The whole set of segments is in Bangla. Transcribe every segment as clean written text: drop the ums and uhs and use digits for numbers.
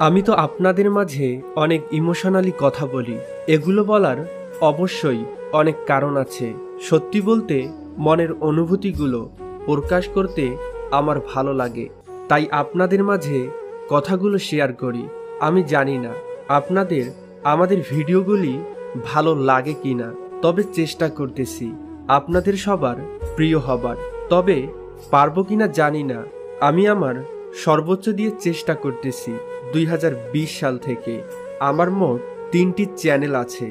আমি তো আপনাদের মাঝে অনেক ইমোশনালি কথা বলি। এগুলো বলার অবশ্যই অনেক কারণ আছে। সত্যি বলতে মনের অনুভূতিগুলো প্রকাশ করতে আমার ভালো লাগে, তাই আপনাদের মাঝে কথাগুলো শেয়ার করি। আমি জানি না আপনাদের আমাদের ভিডিওগুলি ভালো লাগে কিনা, তবে চেষ্টা করতেছি আপনাদের সবার প্রিয় হবার। তবে পারবো কিনা জানি না। আমি আমার সর্বোচ্চ দিয়ে চেষ্টা করতেছি। 2020 সাল থেকে আমার মোট 3টি চ্যানেল আছে।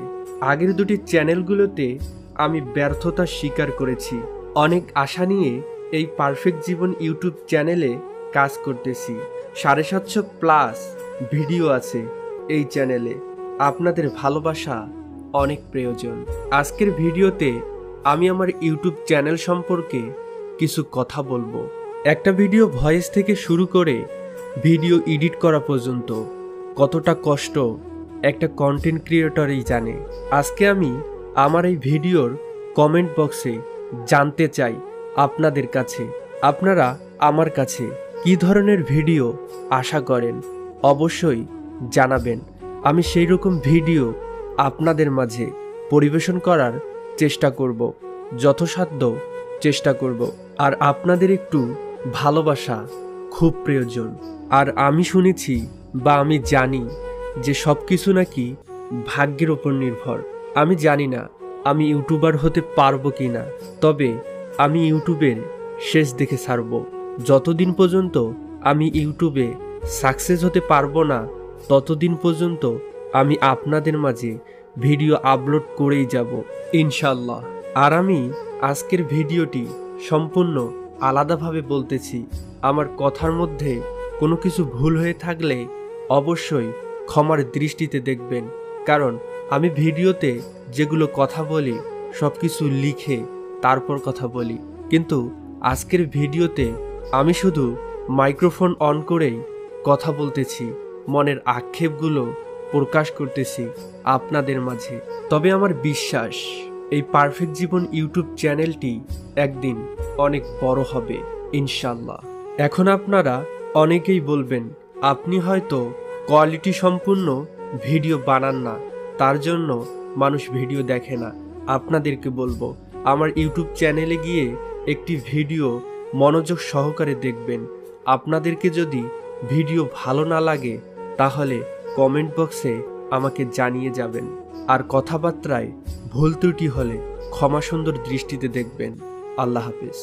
আগের 2টি চ্যানেলগুলোতে আমি ব্যর্থতা স্বীকার করেছি। অনেক আশা নিয়ে এই পারফেক্ট জীবন ইউটিউব চ্যানেলে কাজ করতেছি। 750+ ভিডিও আছে এই চ্যানেলে। আপনাদের ভালোবাসা অনেক প্রয়োজন। আজকের ভিডিওতে আমি আমার ইউটিউব চ্যানেল সম্পর্কে কিছু কথা বলবো। একটা ভিডিও ভয়েস থেকে শুরু করে ভিডিও এডিট করা পর্যন্ত কতটা কষ্ট একটা কন্টেন্ট ক্রিয়েটরই জানে। আজকে আমি আমার এই ভিডিওর কমেন্ট বক্সে জানতে চাই আপনাদের কাছে, আপনারা আমার কাছে কী ধরনের ভিডিও আশা করেন, অবশ্যই জানাবেন। আমি সেই রকম ভিডিও আপনাদের মাঝে পরিবেশন করার চেষ্টা করব, যথাসাধ্য চেষ্টা করব। আর আপনাদের একটু ভালোবাসা খুব প্রয়োজন। আর আমি শুনেছি বা আমি জানি যে সব কিছু নাকি ভাগ্যের ওপর নির্ভর। আমি জানি না আমি ইউটিউবার হতে পারবো কি না, তবে আমি ইউটিউবের শেষ দেখে ছাড়ব। যতদিন পর্যন্ত আমি ইউটিউবে সাকসেস হতে পারবো না, ততদিন পর্যন্ত আমি আপনাদের মাঝে ভিডিও আপলোড করেই যাব ইনশাল্লাহ। আর আমি আজকের ভিডিওটি সম্পূর্ণ আলাদাভাবে বলতেছি। আমার কথার মধ্যে কোনো কিছু ভুল হয়ে থাকলে অবশ্যই ক্ষমার দৃষ্টিতে দেখবেন, কারণ আমি ভিডিওতে যেগুলো কথা বলি সব কিছু লিখে তারপর কথা বলি, কিন্তু আজকের ভিডিওতে আমি শুধু মাইক্রোফোন অন করেই কথা বলতেছি, মনের আক্ষেপগুলো প্রকাশ করতেছি আপনাদের মাঝে। তবে আমার বিশ্বাস এই পারফেক্ট জীবন ইউটিউব চ্যানেলটি একদিন অনেক বড় হবে ইনশাল্লাহ। এখন আপনারা অনেকেই বলবেন আপনি হয়তো কোয়ালিটি সম্পূর্ণ ভিডিও বানান না, তার জন্য মানুষ ভিডিও দেখে না। আপনাদেরকে বলবো আমার ইউটিউব চ্যানেলে গিয়ে একটি ভিডিও মনোযোগ সহকারে দেখবেন। আপনাদেরকে যদি ভিডিও ভালো না লাগে তাহলে কমেন্ট বক্সে আমাকে জানিয়ে যাবেন। আর কথাবার্তায় ভুল ত্রুটি হলে ক্ষমা সুন্দর দৃষ্টিতে দেখবেন। আল্লাহ হাফেজ।